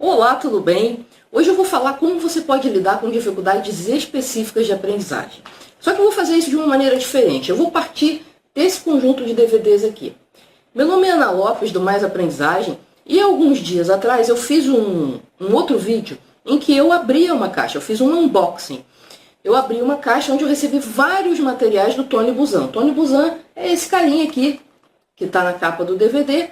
Olá, tudo bem? Hoje eu vou falar como você pode lidar com dificuldades específicas de aprendizagem. Só que eu vou fazer isso de uma maneira diferente. Eu vou partir desse conjunto de DVDs aqui. Meu nome é Ana Lopes, do Mais Aprendizagem, e alguns dias atrás eu fiz um outro vídeo em que eu abria uma caixa, eu fiz um unboxing. Eu abri uma caixa onde eu recebi vários materiais do Tony Buzan. Tony Buzan é esse carinha aqui, que está na capa do DVD,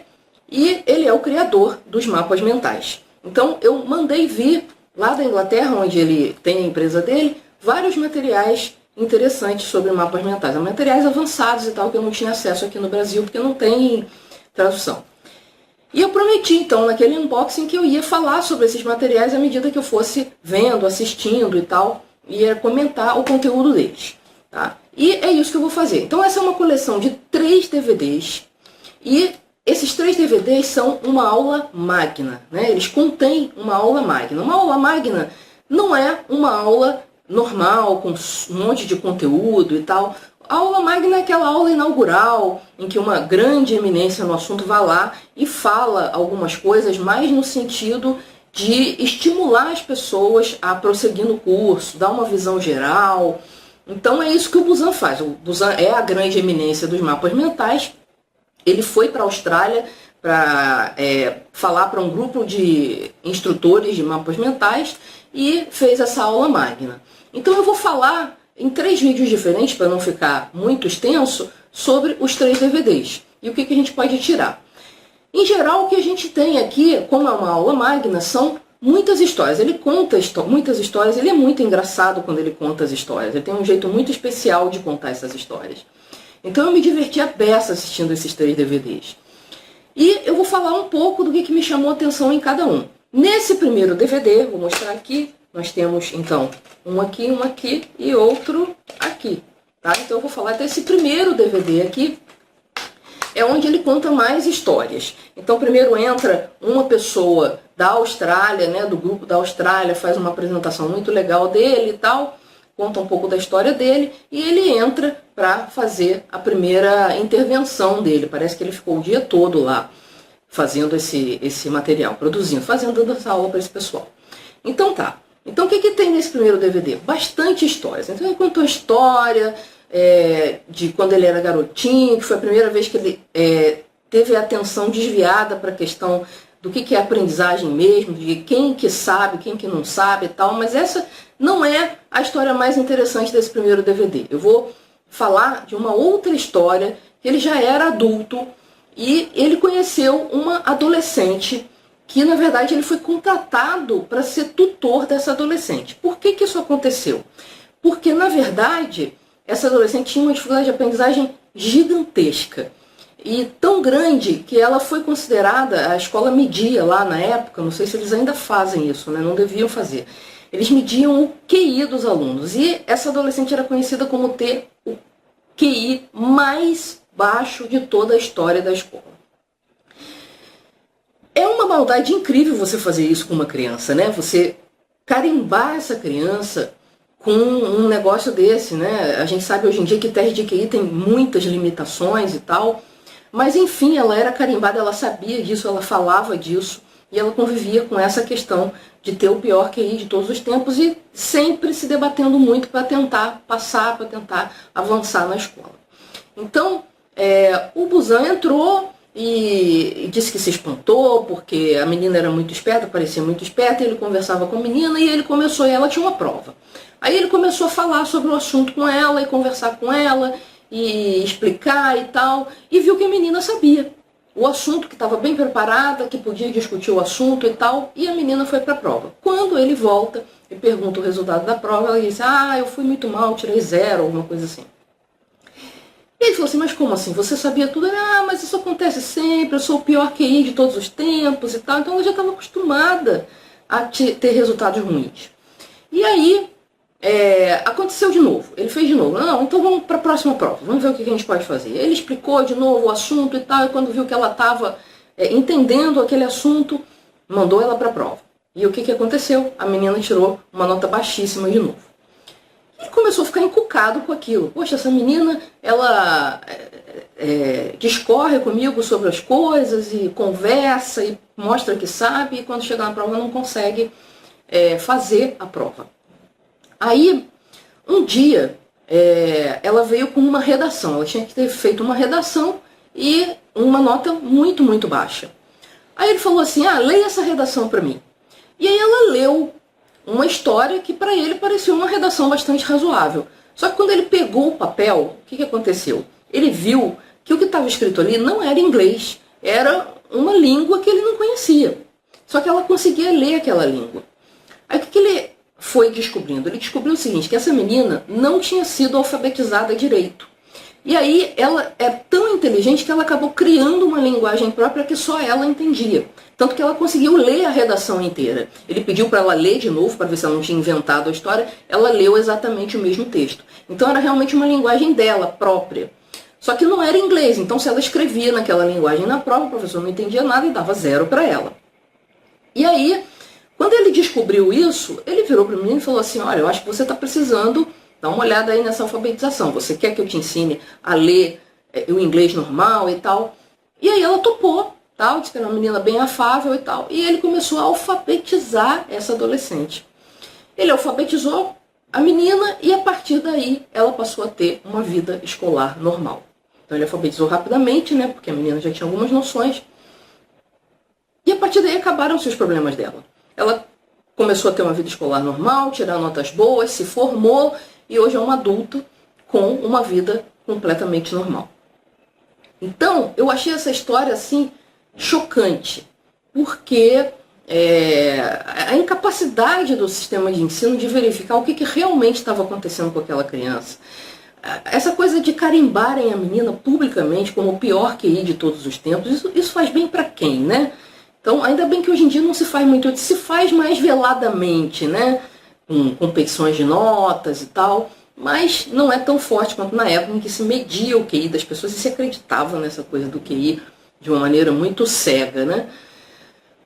e ele é o criador dos mapas mentais. Então eu mandei vir lá da Inglaterra, onde ele tem a empresa dele, vários materiais interessantes sobre mapas mentais. Materiais avançados e tal, que eu não tinha acesso aqui no Brasil, porque não tem tradução. E eu prometi, então, naquele unboxing, que eu ia falar sobre esses materiais à medida que eu fosse vendo, assistindo e tal, e ia comentar o conteúdo deles. Tá? E é isso que eu vou fazer. Então essa é uma coleção de 3 DVDs, e esses 3 DVDs são uma aula magna, né? Eles contêm uma aula magna. Uma aula magna não é uma aula normal, com um monte de conteúdo e tal. A aula magna é aquela aula inaugural, em que uma grande eminência no assunto vai lá e fala algumas coisas, mais no sentido de estimular as pessoas a prosseguir no curso, dar uma visão geral. Então é isso que o Buzan faz. O Buzan é a grande eminência dos mapas mentais. Ele foi para a Austrália para falar para um grupo de instrutores de mapas mentais e fez essa aula magna. Então eu vou falar em 3 vídeos diferentes, para não ficar muito extenso, sobre os 3 DVDs e o que a gente pode tirar. Em geral, o que a gente tem aqui, como é uma aula magna, são muitas histórias. Ele conta muitas histórias, ele é muito engraçado quando ele conta as histórias. Ele tem um jeito muito especial de contar essas histórias. Então eu me diverti a beça assistindo esses 3 DVDs. E eu vou falar um pouco do que me chamou a atenção em cada um. Nesse primeiro DVD, vou mostrar aqui, nós temos então um aqui e outro aqui. Tá? Então eu vou falar desse primeiro DVD aqui, é onde ele conta mais histórias. Então primeiro entra uma pessoa da Austrália, né, do grupo da Austrália, faz uma apresentação muito legal dele e tal, conta um pouco da história dele, e ele entra para fazer a primeira intervenção dele. Parece que ele ficou o dia todo lá, fazendo esse material, produzindo, dando essa aula para esse pessoal. Então tá. Então o que tem nesse primeiro DVD? Bastante histórias. Então ele contou a história de quando ele era garotinho, que foi a primeira vez que ele teve a atenção desviada para a questão do que é aprendizagem mesmo, de quem que sabe, quem que não sabe e tal, mas essa não é a história mais interessante desse primeiro DVD. Eu vou falar de uma outra história, que ele já era adulto e ele conheceu uma adolescente que, na verdade, ele foi contratado para ser tutor dessa adolescente. Por que isso aconteceu? Porque, na verdade, essa adolescente tinha uma dificuldade de aprendizagem gigantesca. E tão grande que ela foi considerada, a escola media lá na época, não sei se eles ainda fazem isso, né? Não deviam fazer. Eles mediam o QI dos alunos. E essa adolescente era conhecida como ter o QI mais baixo de toda a história da escola. É uma maldade incrível você fazer isso com uma criança, né? Você carimbar essa criança com um negócio desse, né? A gente sabe hoje em dia que teste de QI tem muitas limitações e tal, mas enfim, ela era carimbada, ela sabia disso, ela falava disso, e ela convivia com essa questão de ter o pior QI de todos os tempos e sempre se debatendo muito para tentar passar, para tentar avançar na escola. Então, o Buzan entrou e disse que se espantou, porque a menina era muito esperta, parecia muito esperta, e ele conversava com a menina e ela tinha uma prova. Aí ele começou a falar sobre o assunto com ela e conversar com ela e explicar e tal, e viu que a menina sabia o assunto, que estava bem preparada, que podia discutir o assunto e tal, e a menina foi para a prova. Quando ele volta e pergunta o resultado da prova, ela diz: eu fui muito mal, tirei 0, alguma coisa assim. E ele falou assim: mas como assim? Você sabia tudo? Mas isso acontece sempre, eu sou o pior QI de todos os tempos e tal. Então ela já estava acostumada a ter resultados ruins. E aí, aconteceu de novo, ele fez de novo. Não, então vamos para a próxima prova, vamos ver o que a gente pode fazer. Ele explicou de novo o assunto e tal, e quando viu que ela estava entendendo aquele assunto, mandou ela para a prova. E o que aconteceu? A menina tirou uma nota baixíssima de novo. Ele começou a ficar encucado com aquilo. Poxa, essa menina, ela discorre comigo sobre as coisas e conversa e mostra que sabe, e quando chega na prova não consegue fazer a prova. Aí, um dia, ela veio com uma redação. Ela tinha que ter feito uma redação e uma nota muito, muito baixa. Aí ele falou assim, leia essa redação para mim. E aí ela leu uma história que para ele parecia uma redação bastante razoável. Só que quando ele pegou o papel, o que aconteceu? Ele viu que o que estava escrito ali não era inglês, era uma língua que ele não conhecia. Só que ela conseguia ler aquela língua. Aí o que ele foi descobrindo? Ele descobriu o seguinte, que essa menina não tinha sido alfabetizada direito. E aí ela é tão inteligente que ela acabou criando uma linguagem própria que só ela entendia. Tanto que ela conseguiu ler a redação inteira. Ele pediu para ela ler de novo, para ver se ela não tinha inventado a história. Ela leu exatamente o mesmo texto. Então era realmente uma linguagem dela, própria. Só que não era inglês. Então se ela escrevia naquela linguagem na prova, o professor não entendia nada e dava 0 para ela. E aí, quando ele descobriu isso, ele virou para o menino e falou assim, olha, eu acho que você está precisando dar uma olhada aí nessa alfabetização. Você quer que eu te ensine a ler o inglês normal e tal? E aí ela topou, tal, disse que era uma menina bem afável e tal. E ele começou a alfabetizar essa adolescente. Ele alfabetizou a menina e a partir daí ela passou a ter uma vida escolar normal. Então ele alfabetizou rapidamente, né, porque a menina já tinha algumas noções. E a partir daí acabaram-se os problemas dela. Ela começou a ter uma vida escolar normal, tirar notas boas, se formou e hoje é uma adulta com uma vida completamente normal. Então, eu achei essa história assim chocante, porque a incapacidade do sistema de ensino de verificar o que realmente estava acontecendo com aquela criança. Essa coisa de carimbarem a menina publicamente como o pior QI de todos os tempos, isso faz bem para quem, né? Então, ainda bem que hoje em dia não se faz muito, se faz mais veladamente, né? Com competições de notas e tal, mas não é tão forte quanto na época em que se media o QI das pessoas e se acreditava nessa coisa do QI de uma maneira muito cega, né?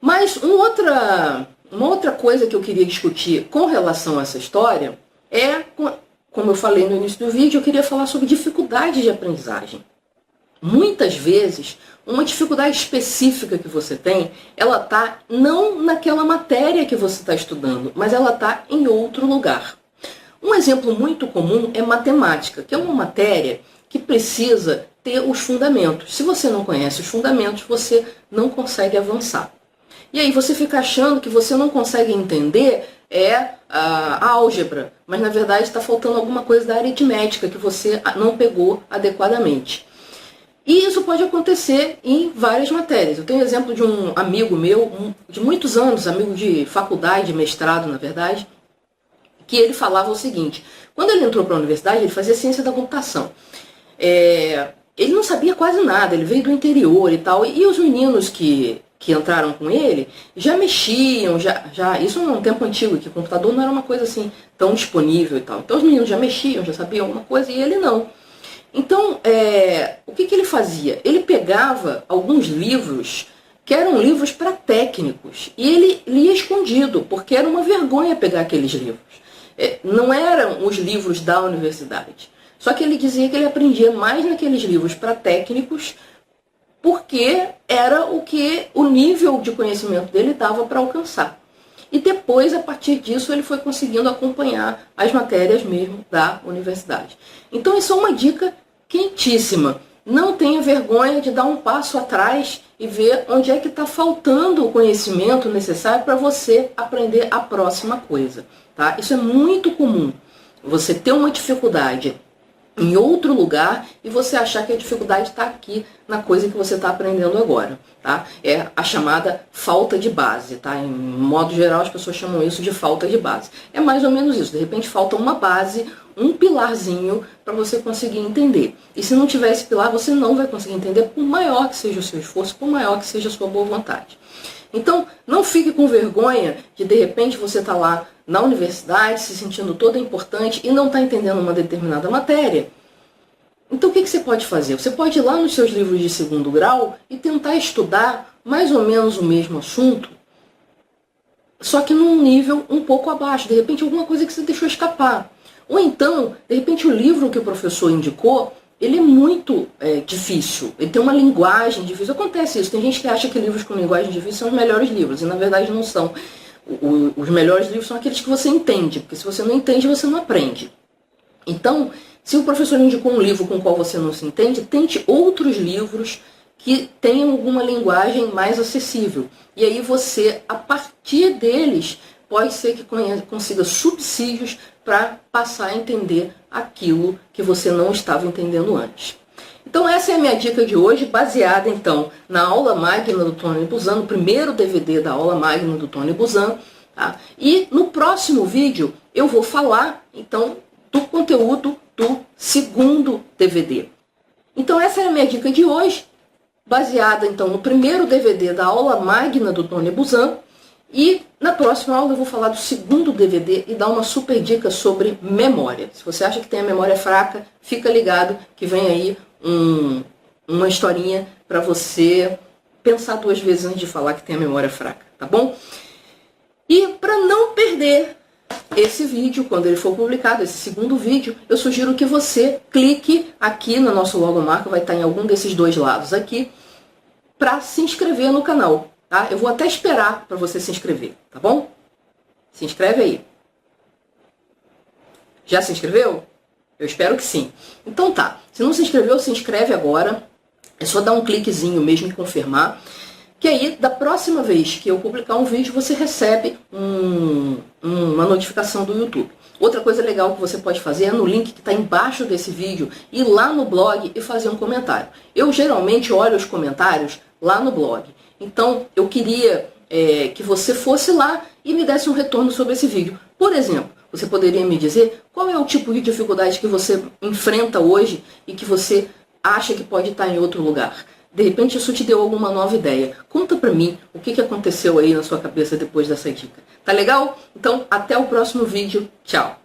Mas uma outra coisa que eu queria discutir com relação a essa história como eu falei no início do vídeo, eu queria falar sobre dificuldade de aprendizagem. Muitas vezes, uma dificuldade específica que você tem, ela está não naquela matéria que você está estudando, mas ela está em outro lugar. Um exemplo muito comum é matemática, que é uma matéria que precisa ter os fundamentos. Se você não conhece os fundamentos, você não consegue avançar. E aí você fica achando que você não consegue entender a álgebra, mas na verdade está faltando alguma coisa da aritmética que você não pegou adequadamente. E isso pode acontecer em várias matérias. Eu tenho o exemplo de um amigo meu, de muitos anos, amigo de faculdade, mestrado na verdade, que ele falava o seguinte, quando ele entrou para a universidade, ele fazia ciência da computação. Ele não sabia quase nada, ele veio do interior e tal, e os meninos que entraram com ele já mexiam, isso é um tempo antigo, que o computador não era uma coisa assim tão disponível e tal. Então os meninos já mexiam, já sabiam alguma coisa e ele não. Então, o que ele fazia? Ele pegava alguns livros que eram livros para técnicos e ele lia escondido, porque era uma vergonha pegar aqueles livros. Não eram os livros da universidade. Só que ele dizia que ele aprendia mais naqueles livros para técnicos porque era o nível de conhecimento dele dava para alcançar. E depois, a partir disso, ele foi conseguindo acompanhar as matérias mesmo da universidade. Então, isso é uma dica quentíssima. Não tenha vergonha de dar um passo atrás e ver onde é que está faltando o conhecimento necessário para você aprender a próxima coisa. Tá? Isso é muito comum. Você ter uma dificuldade em outro lugar e você achar que a dificuldade está aqui na coisa que você está aprendendo agora, tá? É a chamada falta de base, tá? Em modo geral as pessoas chamam isso de falta de base. É mais ou menos isso, de repente falta uma base, um pilarzinho para você conseguir entender. E se não tiver esse pilar, você não vai conseguir entender, por maior que seja o seu esforço, por maior que seja a sua boa vontade. Então, não fique com vergonha de repente você estar lá na universidade, se sentindo toda importante e não está entendendo uma determinada matéria. Então, o que você pode fazer? Você pode ir lá nos seus livros de segundo grau e tentar estudar mais ou menos o mesmo assunto, só que num nível um pouco abaixo. De repente, alguma coisa que você deixou escapar. Ou então, de repente, o livro que o professor indicou, ele é muito difícil, ele tem uma linguagem difícil. Acontece isso, tem gente que acha que livros com linguagem difícil são os melhores livros, e na verdade não são. Os melhores livros são aqueles que você entende, porque se você não entende, você não aprende. Então, se o professor indicou um livro com o qual você não se entende, tente outros livros que tenham alguma linguagem mais acessível. E aí você, a partir deles, pode ser que consiga subsídios para passar a entender aquilo que você não estava entendendo antes. Então essa é a minha dica de hoje, baseada então na aula magna do Tony Buzan, no primeiro DVD da aula magna do Tony Buzan. Tá? E no próximo vídeo eu vou falar então do conteúdo do segundo DVD. Então essa é a minha dica de hoje, baseada então no primeiro DVD da aula magna do Tony Buzan. E na próxima aula eu vou falar do segundo DVD e dar uma super dica sobre memória. Se você acha que tem a memória fraca, fica ligado que vem aí uma historinha para você pensar 2 vezes antes de falar que tem a memória fraca, tá bom? E para não perder esse vídeo, quando ele for publicado, esse segundo vídeo, eu sugiro que você clique aqui no nosso logomarca, vai estar em algum desses 2 lados aqui, para se inscrever no canal. Tá? Eu vou até esperar para você se inscrever, tá bom? Se inscreve aí. Já se inscreveu? Eu espero que sim. Então tá, se não se inscreveu, se inscreve agora. É só dar um cliquezinho mesmo em confirmar. Que aí, da próxima vez que eu publicar um vídeo, você recebe uma notificação do YouTube. Outra coisa legal que você pode fazer é no link que está embaixo desse vídeo, ir lá no blog e fazer um comentário. Eu geralmente olho os comentários lá no blog. Então, eu queria que você fosse lá e me desse um retorno sobre esse vídeo. Por exemplo, você poderia me dizer qual é o tipo de dificuldade que você enfrenta hoje e que você acha que pode estar em outro lugar. De repente, isso te deu alguma nova ideia. Conta pra mim o que aconteceu aí na sua cabeça depois dessa dica. Tá legal? Então, até o próximo vídeo. Tchau!